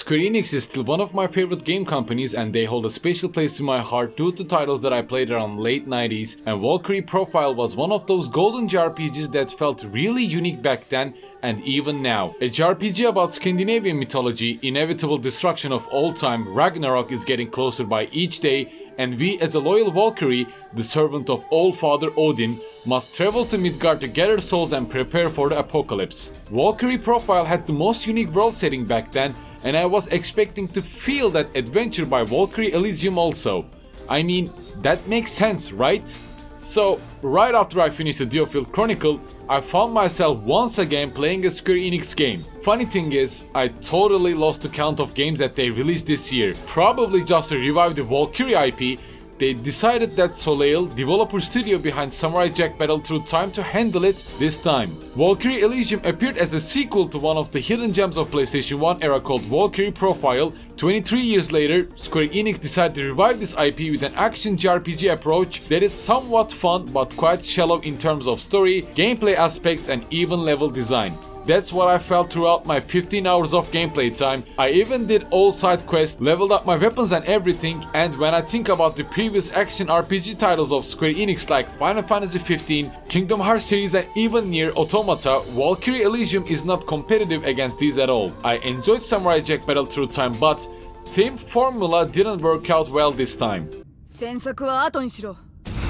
Square Enix is still one of my favorite game companies and they hold a special place in my heart due to titles that I played around late 90s, and Valkyrie Profile was one of those golden JRPGs that felt really unique back then and even now. A JRPG about Scandinavian mythology, inevitable destruction of all time, Ragnarok is getting closer by each day, and we as a loyal Valkyrie, the servant of All-Father Odin, must travel to Midgard to gather souls and prepare for the apocalypse. Valkyrie Profile had the most unique world setting back then, and I was expecting to feel that adventure by Valkyrie Elysium also. I mean, that makes sense, right? So, right after I finished the Diofield Chronicle, I found myself once again playing a Square Enix game. Funny thing is, I totally lost the count of games that they released this year. Probably just to revive the Valkyrie IP, they decided that Soleil, developer studio behind Samurai Jack Battle Through Time, to handle it this time. Valkyrie Elysium appeared as a sequel to one of the hidden gems of PlayStation 1 era called Valkyrie Profile. 23 years later, Square Enix decided to revive this IP with an action-JRPG approach that is somewhat fun but quite shallow in terms of story, gameplay aspects and even level design. That's what I felt throughout my 15 hours of gameplay time. I even did all side quests, leveled up my weapons and everything, and when I think about the previous action RPG titles of Square Enix like Final Fantasy 15, Kingdom Hearts series and even Nier Automata, Valkyrie Elysium is not competitive against these at all. I enjoyed Samurai Jack Battle Through Time, but same formula didn't work out well this time. 戦策は後にしろ。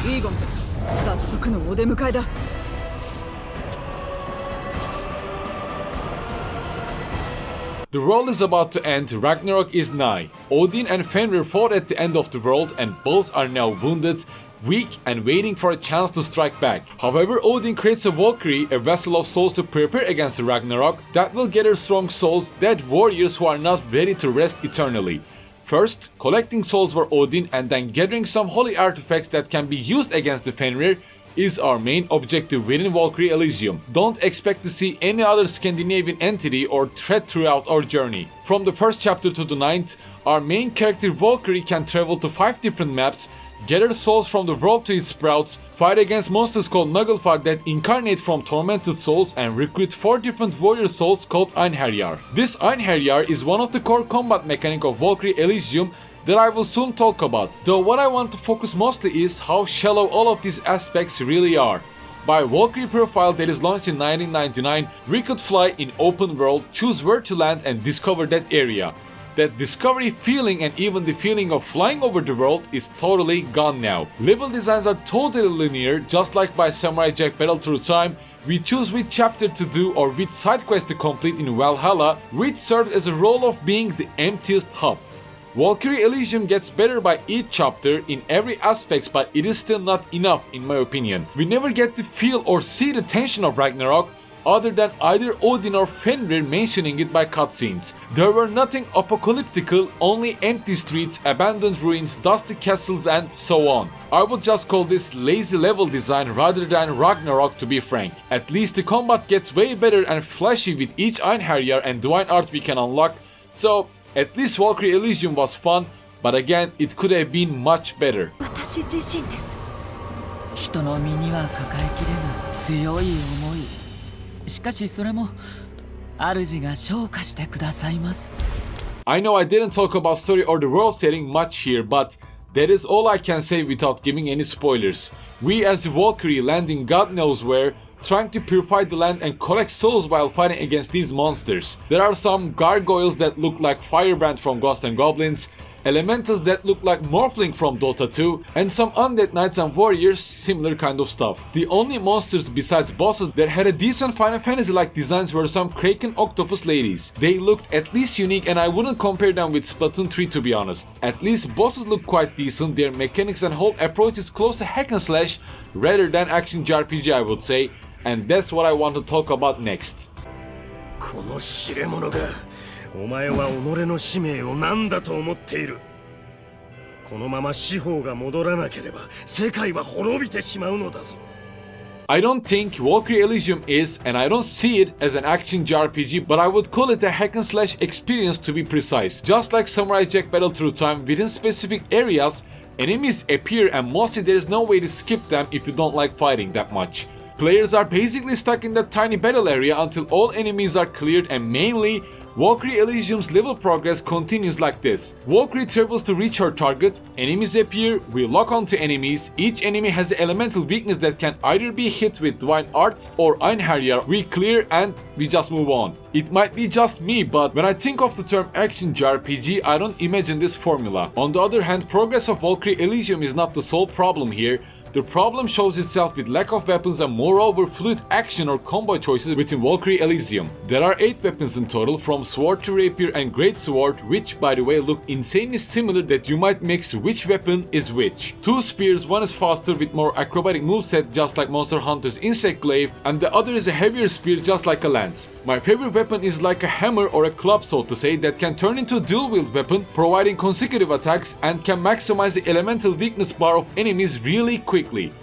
イーゴン、早速のお出迎えだ。The world is about to end, Ragnarok is nigh. Odin and Fenrir fought at the end of the world and both are now wounded, weak and waiting for a chance to strike back. However, Odin creates a Valkyrie, a vessel of souls to prepare against the Ragnarok, that will gather strong souls, dead warriors who are not ready to rest eternally. First, collecting souls for Odin and then gathering some holy artifacts that can be used against the Fenrir is our main objective within Valkyrie Elysium. Don't expect to see any other Scandinavian entity or threat throughout our journey. From the first chapter to the 9th, our main character Valkyrie can travel to 5 different maps, gather souls from the world to its sprouts, fight against monsters called Naglfar that incarnate from tormented souls, and recruit 4 different warrior souls called Einherjar. This Einherjar is one of the core combat mechanic of Valkyrie Elysium that I will soon talk about, though what I want to focus mostly is how shallow all of these aspects really are. By Valkyrie Profile that is launched in 1999, we could fly in open world, choose where to land and discover that area. That discovery feeling and even the feeling of flying over the world is totally gone now. Level designs are totally linear, just like by Samurai Jack Battle Through Time. We choose which chapter to do or which side quest to complete in Valhalla, which serves as a role of being the emptiest hub. Valkyrie Elysium gets better by each chapter in every aspect, but it is still not enough in my opinion. We never get to feel or see the tension of Ragnarok other than either Odin or Fenrir mentioning it by cutscenes. There were nothing apocalyptical, only empty streets, abandoned ruins, dusty castles and so on. I would just call this lazy level design rather than Ragnarok, to be frank. At least the combat gets way better and flashy with each Einherjar and divine art we can unlock, so at least Valkyrie Elysium was fun, but again, it could have been much better. 私自身です。人の身には抱えきれぬ強い思い。しかしそれも主が昇華してくださいます。I know I didn't talk about story or the world setting much here, but that is all I can say without giving any spoilers. We as the Valkyrie landing God knows where, trying to purify the land and collect souls while fighting against these monsters. There are some gargoyles that look like Firebrand from Ghosts and Goblins, elementals that look like Morphling from Dota 2, and some undead knights and warriors, similar kind of stuff. The only monsters besides bosses that had a decent Final Fantasy-like designs were some Kraken octopus ladies. They looked at least unique and I wouldn't compare them with Splatoon 3 to be honest. At least bosses look quite decent, their mechanics and whole approach is close to hack and slash rather than action JRPG I would say, and that's what I want to talk about next. この知れ者がお前は己の使命を何だと思っている。このまま司法が戻らなければ世界は滅びてしまうのだぞ。I don't think Valkyrie Elysium is, and I don't see it as an action JRPG, but I would call it a hack and slash experience to be precise. Just like Samurai Jack Battle Through Time, within specific areas, enemies appear and mostly there is no way to skip them if you don't like fighting that much. Players are basically stuck in that tiny battle area until all enemies are cleared, and mainly Valkyrie Elysium's level progress continues like this. Valkyrie travels to reach her target, enemies appear, we lock onto enemies, each enemy has an elemental weakness that can either be hit with Divine Arts or Einherjar, we clear and we just move on. It might be just me, but when I think of the term Action-JRPG, I don't imagine this formula. On the other hand, progress of Valkyrie Elysium is not the sole problem here. The problem shows itself with lack of weapons and moreover fluid action or combo choices within Valkyrie Elysium. There are 8 weapons in total, from sword to rapier and great sword, which by the way look insanely similar that you might mix which weapon is which. 2 spears, one is faster with more acrobatic moveset just like Monster Hunter's Insect Glaive, and the other is a heavier spear just like a lance. My favorite weapon is like a hammer or a club, so to say, that can turn into a dual wield weapon, providing consecutive attacks and can maximize the elemental weakness bar of enemies really quickly.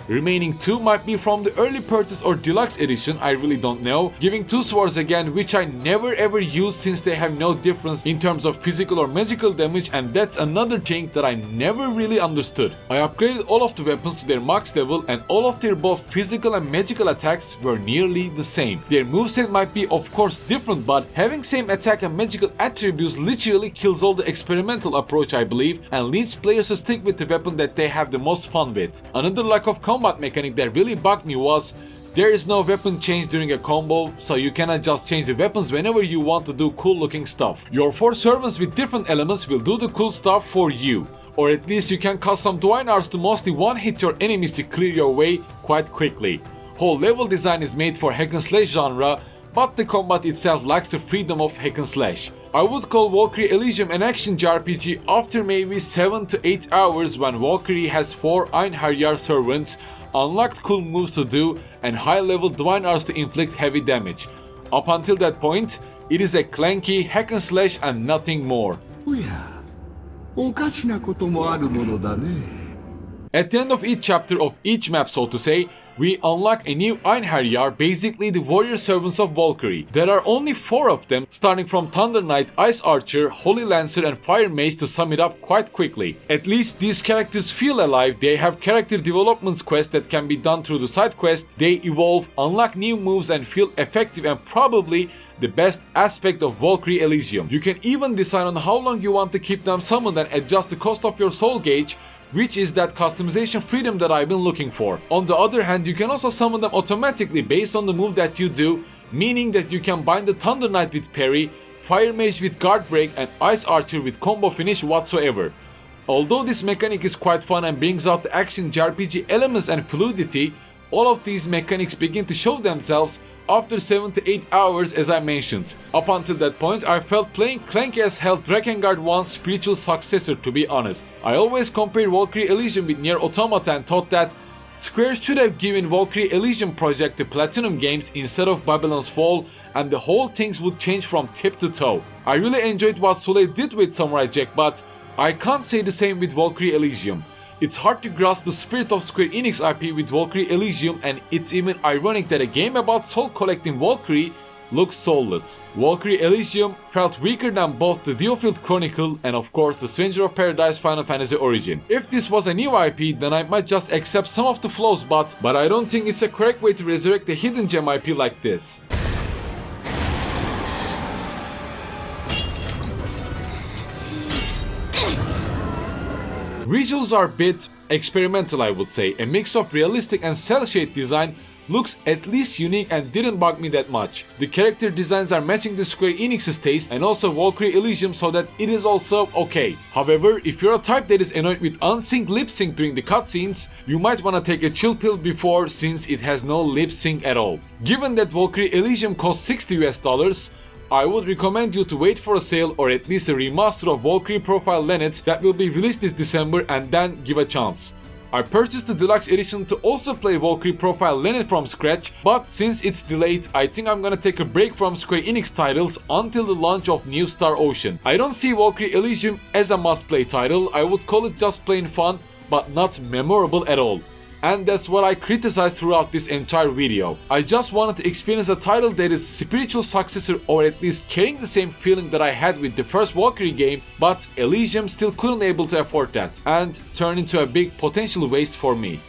Remaining 2 might be from the early purchase or deluxe edition, I really don't know, giving 2 swords again, which I never ever use since they have no difference in terms of physical or magical damage, and that's another thing that I never really understood. I upgraded all of the weapons to their max level and all of their both physical and magical attacks were nearly the same. Their moveset might be of course different, but having same attack and magical attributes literally kills all the experimental approach, I believe, and leads players to stick with the weapon that they have the most fun with. Another lack of combat mechanic that really bugged me was there is no weapon change during a combo, so you cannot just change the weapons whenever you want to do cool looking stuff. Your 4 servants with different elements will do the cool stuff for you. Or at least you can cast some Divine Arts to mostly one-hit your enemies to clear your way quite quickly. Whole level design is made for hack and slash genre, but the combat itself lacks the freedom of hack and slash. I would call Valkyrie Elysium an action-JRPG after maybe 7 to 8 hours when Valkyrie has 4 Einherjar servants, unlocked cool moves to do, and high-level Divine Arts to inflict heavy damage. Up until that point, it is a clanky hack and slash and nothing more. At the end of each chapter of each map, so to say, we unlock a new Einherjar, basically the warrior servants of Valkyrie. There are only 4 of them, starting from Thunder Knight, Ice Archer, Holy Lancer and Fire Mage to sum it up quite quickly. At least these characters feel alive, they have character development quests that can be done through the side quest, they evolve, unlock new moves and feel effective, and probably the best aspect of Valkyrie Elysium. You can even decide on how long you want to keep them summoned and adjust the cost of your soul gauge, which is that customization freedom that I've been looking for. On the other hand, you can also summon them automatically based on the move that you do, meaning that you can bind the Thunder Knight with parry, Fire Mage with guard break and Ice Archer with combo finish whatsoever. Although this mechanic is quite fun and brings out the action JRPG elements and fluidity, all of these mechanics begin to show themselves after 7 to 8 hours, as I mentioned. Up until that point, I felt playing clanky as hell Drakengard 1's spiritual successor, to be honest. I always compared Valkyrie Elysium with Nier Automata and thought that Square should have given Valkyrie Elysium project to Platinum Games instead of Babylon's Fall, and the whole things would change from tip to toe. I really enjoyed what Soleil did with Samurai Jack, but I can't say the same with Valkyrie Elysium. It's hard to grasp the spirit of Square Enix IP with Valkyrie Elysium, and it's even ironic that a game about soul collecting Valkyrie looks soulless. Valkyrie Elysium felt weaker than both the Diofield Chronicle and of course the Stranger of Paradise Final Fantasy Origin. If this was a new IP, then I might just accept some of the flaws, but I don't think it's a correct way to resurrect a hidden gem IP like this. Visuals are a bit experimental, I would say. A mix of realistic and cel-shade design looks at least unique and didn't bug me that much. The character designs are matching the Square Enix's taste and also Valkyrie Elysium, so that it is also okay. However, if you're a type that is annoyed with unsynced lip sync during the cutscenes, you might wanna take a chill pill before, since it has no lip sync at all. Given that Valkyrie Elysium costs $60 US, I would recommend you to wait for a sale or at least a remaster of Valkyrie Profile Lenneth that will be released this December, and then give a chance. I purchased the deluxe edition to also play Valkyrie Profile Lenneth from scratch, but since it's delayed, I think I'm gonna take a break from Square Enix titles until the launch of New Star Ocean. I don't see Valkyrie Elysium as a must-play title, I would call it just plain fun, but not memorable at all. And that's what I criticized throughout this entire video. I just wanted to experience a title that is spiritual successor, or at least carrying the same feeling that I had with the first Valkyrie game, but Elysium still couldn't able to afford that, and turned into a big potential waste for me.